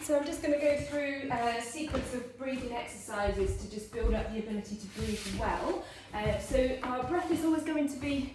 So I'm just going to go through a sequence of breathing exercises to just build up the ability to breathe well. So our breath is always going to be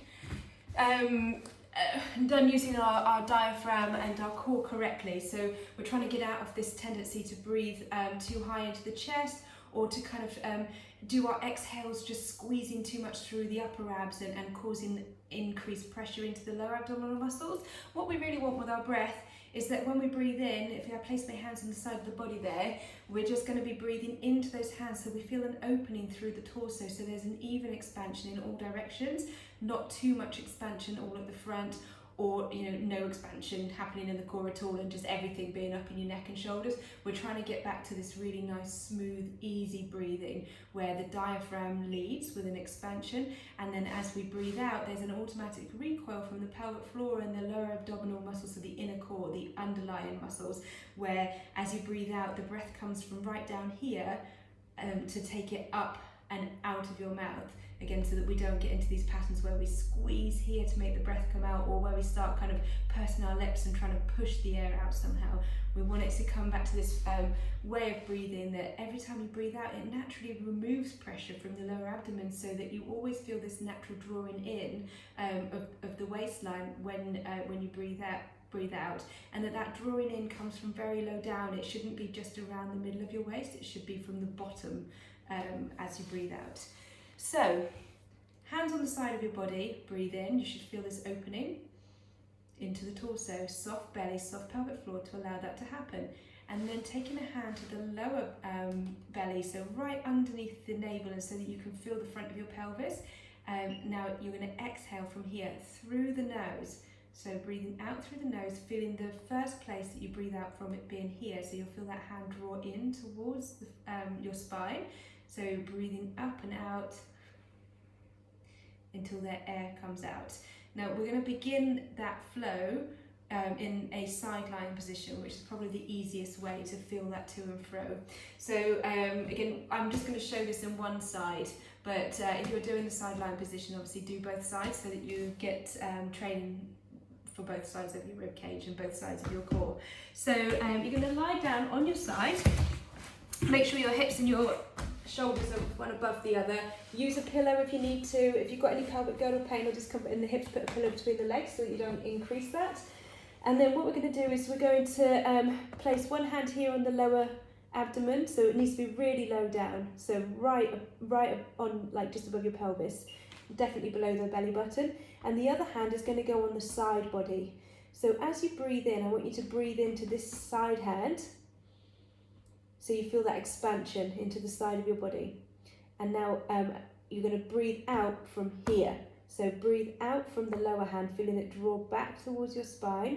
done using our diaphragm and our core correctly. So we're trying to get out of this tendency to breathe too high into the chest, or to kind of do our exhales just squeezing too much through the upper abs and causing increased pressure into the lower abdominal muscles. What we really want with our breath is that when we breathe in, if I place my hands on the side of the body there, we're just going to be breathing into those hands so we feel an opening through the torso, so there's an even expansion in all directions, not too much expansion all at the front, or no expansion happening in the core at all and just everything being up in your neck and shoulders. We're trying to get back to this really nice, smooth, easy breathing where the diaphragm leads with an expansion, and then as we breathe out, there's an automatic recoil from the pelvic floor and the lower abdominal muscles, so the inner core, the underlying muscles, where as you breathe out, the breath comes from right down here to take it up and out of your mouth. Again, so that we don't get into these patterns where we squeeze here to make the breath come out, or where we start kind of pursing our lips and trying to push the air out somehow. We want it to come back to this way of breathing that every time you breathe out, it naturally removes pressure from the lower abdomen, so that you always feel this natural drawing in of the waistline when you breathe out, and that drawing in comes from very low down. It shouldn't be just around the middle of your waist, it should be from the bottom as you breathe out. So, hands on the side of your body, breathe in, you should feel this opening into the torso, soft belly, soft pelvic floor to allow that to happen. And then taking a hand to the lower belly, so right underneath the navel, and so that you can feel the front of your pelvis. Now you're going to exhale from here through the nose. So breathing out through the nose, feeling the first place that you breathe out from it being here. So you'll feel that hand draw in towards your spine. So breathing up and out until the air comes out. Now we're going to begin that flow in a side lying position, which is probably the easiest way to feel that to and fro. So again, I'm just going to show this in one side, but if you're doing the side lying position, obviously do both sides so that you get training for both sides of your rib cage and both sides of your core. So you're going to lie down on your side. Make sure your hips and your shoulders are one above the other. Use a pillow if you need to. If you've got any pelvic girdle pain or discomfort in the hips, put a pillow between the legs so that you don't increase that. And then what we're going to do is we're going to place one hand here on the lower abdomen, so it needs to be really low down. So right on, like just above your pelvis, definitely below the belly button. And the other hand is going to go on the side body. So as you breathe in, I want you to breathe into this side hand, so you feel that expansion into the side of your body. And now you're going to breathe out from here. So breathe out from the lower hand, feeling it draw back towards your spine.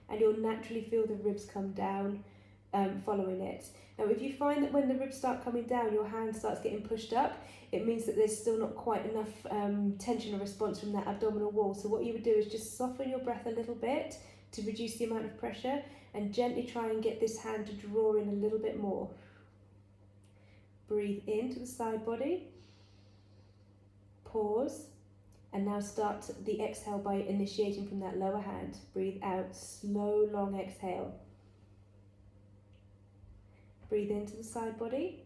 And you'll naturally feel the ribs come down following it. Now if you find that when the ribs start coming down, your hand starts getting pushed up, it means that there's still not quite enough tension or response from that abdominal wall. So what you would do is just soften your breath a little bit to reduce the amount of pressure, and gently try and get this hand to draw in a little bit more. Breathe into the side body, pause, and now start the exhale by initiating from that lower hand. Breathe out, slow, long exhale. Breathe into the side body.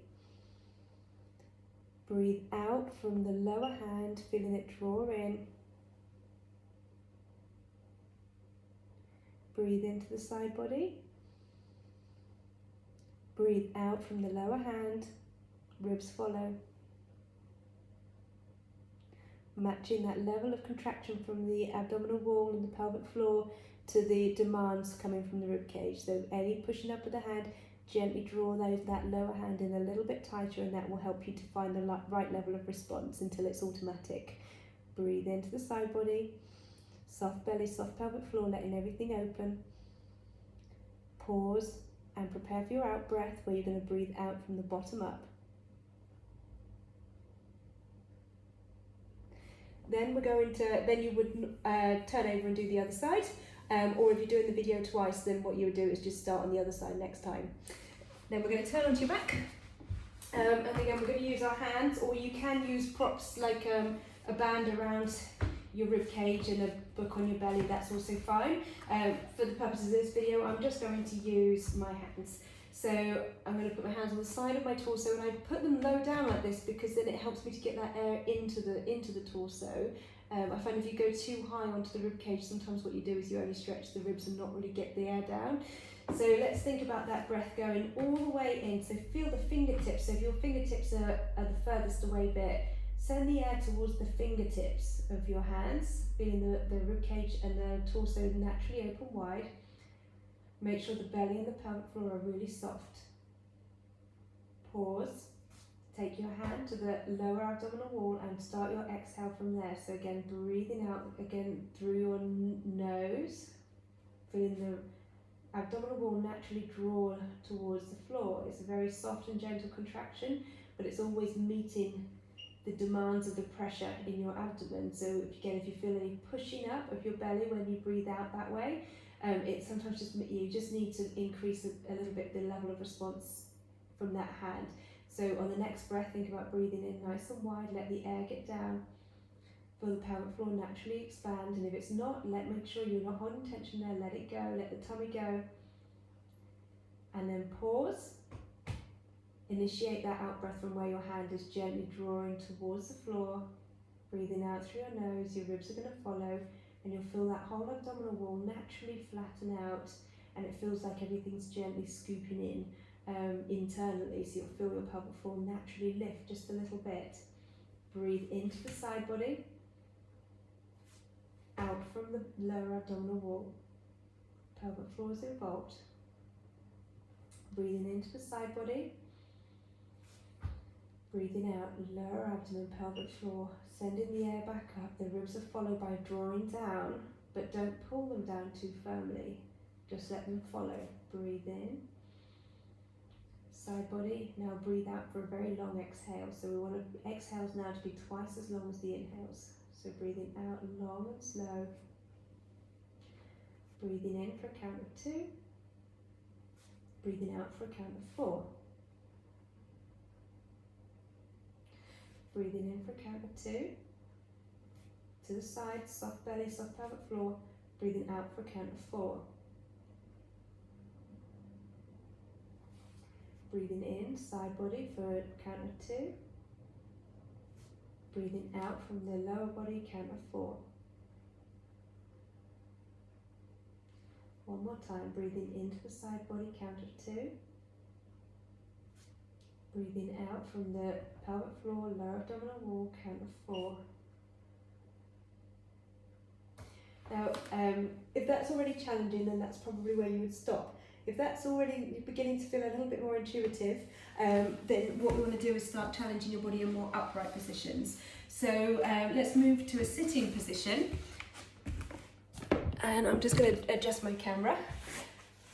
Breathe out from the lower hand, feeling it draw in. Breathe into the side body. Breathe out from the lower hand, ribs follow. Matching that level of contraction from the abdominal wall and the pelvic floor to the demands coming from the rib cage. So any pushing up with the hand, gently draw that lower hand in a little bit tighter, and that will help you to find the right level of response until it's automatic. Breathe into the side body. Soft belly, soft pelvic floor, letting everything open. Pause and prepare for your out breath, where you're going to breathe out from the bottom up. Then you would turn over and do the other side. Or if you're doing the video twice, then what you would do is just start on the other side next time. Then we're going to turn onto your back. And again, we're going to use our hands, or you can use props like a band around your rib cage and a book on your belly, that's also fine. For the purposes of this video, I'm just going to use my hands. So I'm going to put my hands on the side of my torso, and I put them low down like this because then it helps me to get that air into the torso. I find if you go too high onto the rib cage, sometimes what you do is you only stretch the ribs and not really get the air down. So let's think about that breath going all the way in. So feel the fingertips. So if your fingertips are the furthest away bit, send the air towards the fingertips of your hands, feeling the rib cage and the torso naturally open wide. Make sure the belly and the pelvic floor are really soft. Pause. Take your hand to the lower abdominal wall and start your exhale from there. So again, breathing out again through your nose, feeling the abdominal wall naturally draw towards the floor. It's a very soft and gentle contraction, but it's always meeting the demands of the pressure in your abdomen. So again, if you feel any pushing up of your belly when you breathe out that way, it sometimes you just need to increase a little bit the level of response from that hand. So on the next breath, think about breathing in nice and wide, let the air get down. Feel the pelvic floor naturally expand, and if it's not, make sure you're not holding tension there, let it go, let the tummy go. And then pause. Initiate that out breath from where your hand is gently drawing towards the floor. Breathing out through your nose, your ribs are going to follow, and you'll feel that whole abdominal wall naturally flatten out, and it feels like everything's gently scooping in. Internally, so you'll feel your pelvic floor naturally lift just a little bit. Breathe into the side body, out from the lower abdominal wall. Pelvic floor is involved. Breathing into the side body, breathing out, lower abdomen, pelvic floor, sending the air back up. The ribs are followed by drawing down, but don't pull them down too firmly, just let them follow. Breathe in. Side body, now breathe out for a very long exhale. So we want exhales now to be twice as long as the inhales. So breathing out long and slow. Breathing in for a count of 2. Breathing out for a count of 4. Breathing in for a count of 2. To the side, soft belly, soft pelvic floor. Breathing out for a count of 4. Breathing in, side body for a count of 2. Breathing out from the lower body, count of 4. One more time, breathing into the side body, count of 2. Breathing out from the pelvic floor, lower abdominal wall, count of 4. Now, if that's already challenging, then that's probably where you would stop. If that's already beginning to feel a little bit more intuitive, then what we want to do is start challenging your body in more upright positions. So let's move to a sitting position. And I'm just going to adjust my camera.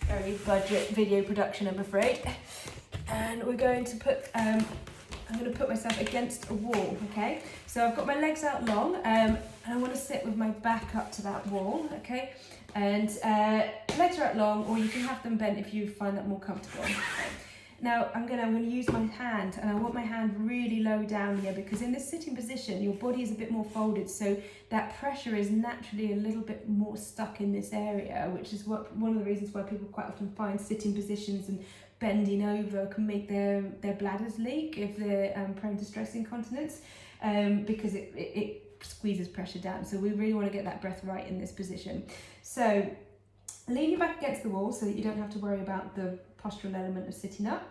Very budget video production, I'm afraid. And we're going to put, I'm going to put myself against a wall, okay? So I've got my legs out long, and I want to sit with my back up to that wall, okay? And legs are out long, or you can have them bent if you find that more comfortable. Now I'm going to use my hand, and I want my hand really low down here, because in this sitting position your body is a bit more folded, so that pressure is naturally a little bit more stuck in this area, which is one of the reasons why people quite often find sitting positions and bending over can make their bladders leak if they're prone to stress incontinence, because it squeezes pressure down. So we really want to get that breath right in this position. So lean your back against the wall so that you don't have to worry about the postural element of sitting up,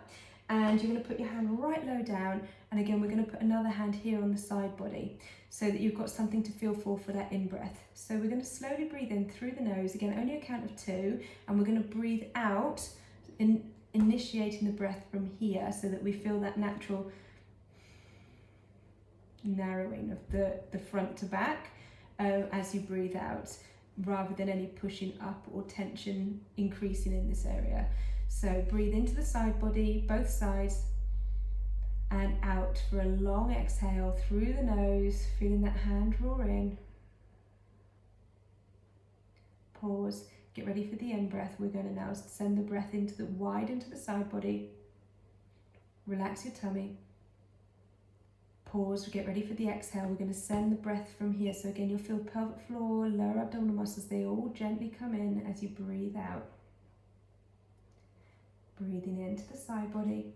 and you're going to put your hand right low down, and again we're going to put another hand here on the side body so that you've got something to feel for that in breath. So we're going to slowly breathe in through the nose, again only a count of 2, and we're going to breathe out, initiating the breath from here so that we feel that natural narrowing of the front to back as you breathe out, rather than any pushing up or tension increasing in this area. So breathe into the side body, both sides, and out for a long exhale through the nose, feeling that hand draw in. Pause, get ready for the in breath. We're going to now send the breath wide into the side body. Relax your tummy. Pause, get ready for the exhale. We're going to send the breath from here. So again, you'll feel pelvic floor, lower abdominal muscles, they all gently come in as you breathe out. Breathing into the side body.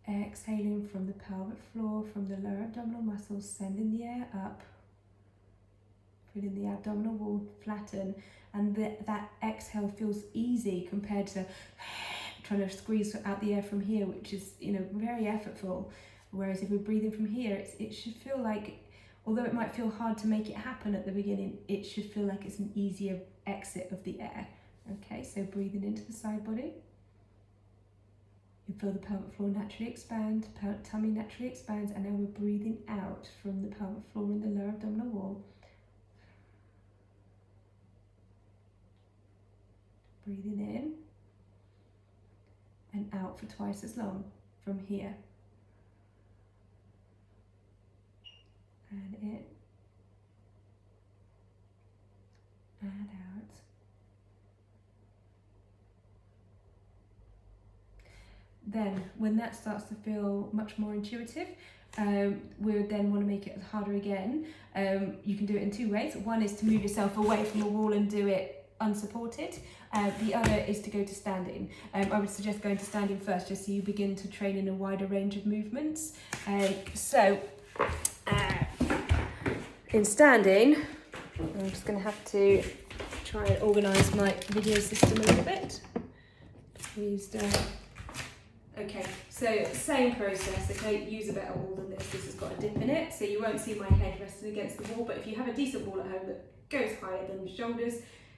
Exhaling from the pelvic floor, from the lower abdominal muscles, sending the air up. Feeling the abdominal wall flatten, and that exhale feels easy compared to trying to squeeze out the air from here, which is, you know, very effortful. Whereas if we're breathing from here, it should feel like, although it might feel hard to make it happen at the beginning, it should feel like it's an easier exit of the air. Okay, so breathing into the side body. You feel the pelvic floor naturally expand, tummy naturally expands, and now we're breathing out from the pelvic floor and the lower abdominal wall. Breathing in and out for twice as long from here. And in and out. Then, when that starts to feel much more intuitive, we would then want to make it harder again. You can do it in two ways. One is to move yourself away from the wall and do it unsupported. The other is to go to standing. I would suggest going to standing first, just so you begin to train in a wider range of movements. In standing, I'm just going to have to try and organise my video system a little bit. Please don't. Okay, so same process, okay, use a better wall than this. This has got a dip in it, so you won't see my head resting against the wall, but if you have a decent wall at home that goes higher than your shoulders,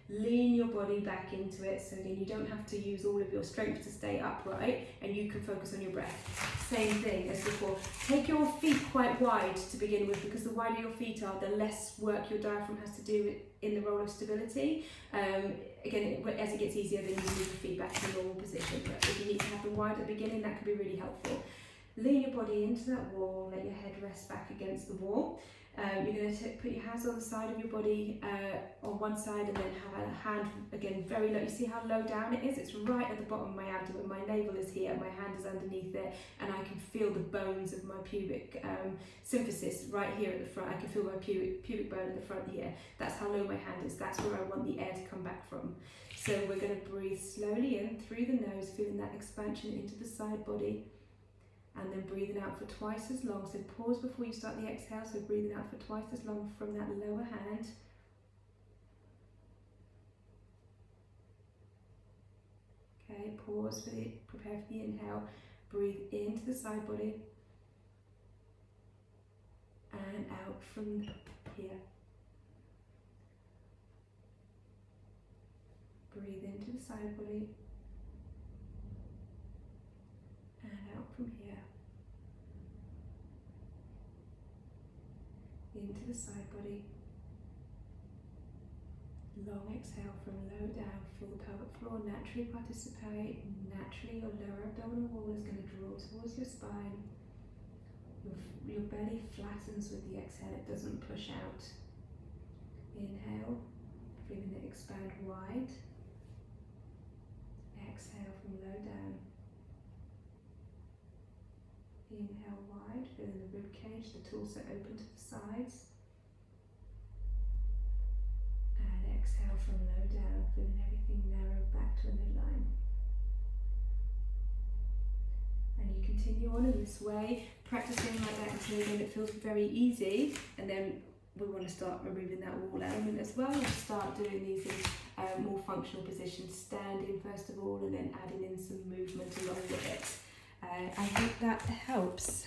lean your body back into it, so again, you don't have to use all of your strength to stay upright, and you can focus on your breath. Same thing as before. Take your feet quite wide to begin with, because the wider your feet are, the less work your diaphragm has to do in the role of stability. Again, as it gets easier, then you move the feet back to the normal position, but if you need to have them wide at the beginning, that could be really helpful. Lean your body into that wall, let your head rest back against the wall. You're going to put your hands on the side of your body on one side, and then have a hand again very low. You see how low down it is? It's right at the bottom of my abdomen. My navel is here, my hand is underneath it, and I can feel the bones of my pubic symphysis right here at the front. I can feel my pubic bone at the front here. That's how low my hand is. That's where I want the air to come back from. So we're going to breathe slowly in through the nose, feeling that expansion into the side body. And then breathing out for twice as long. So pause before you start the exhale. So breathing out for twice as long from that lower hand. Okay, pause for prepare for the inhale. Breathe into the side body. And out from here. Breathe into the side body. And out from here. Into the side body. Long exhale from low down. Feel the pelvic floor naturally participate. Naturally, your lower abdominal wall is going to draw towards your spine. Your belly flattens with the exhale, it doesn't push out. Inhale, feeling it expand wide. Exhale from low down. Inhale wide, feeling the rib cage, the torso open to the sides. And exhale from low down, feeling everything narrow back to the midline. And you continue on in this way, practicing like that until again it feels very easy. And then we want to start removing that wall element as well, and start doing these in more functional positions, standing first of all, and then adding in some movement along with it. I hope that helps.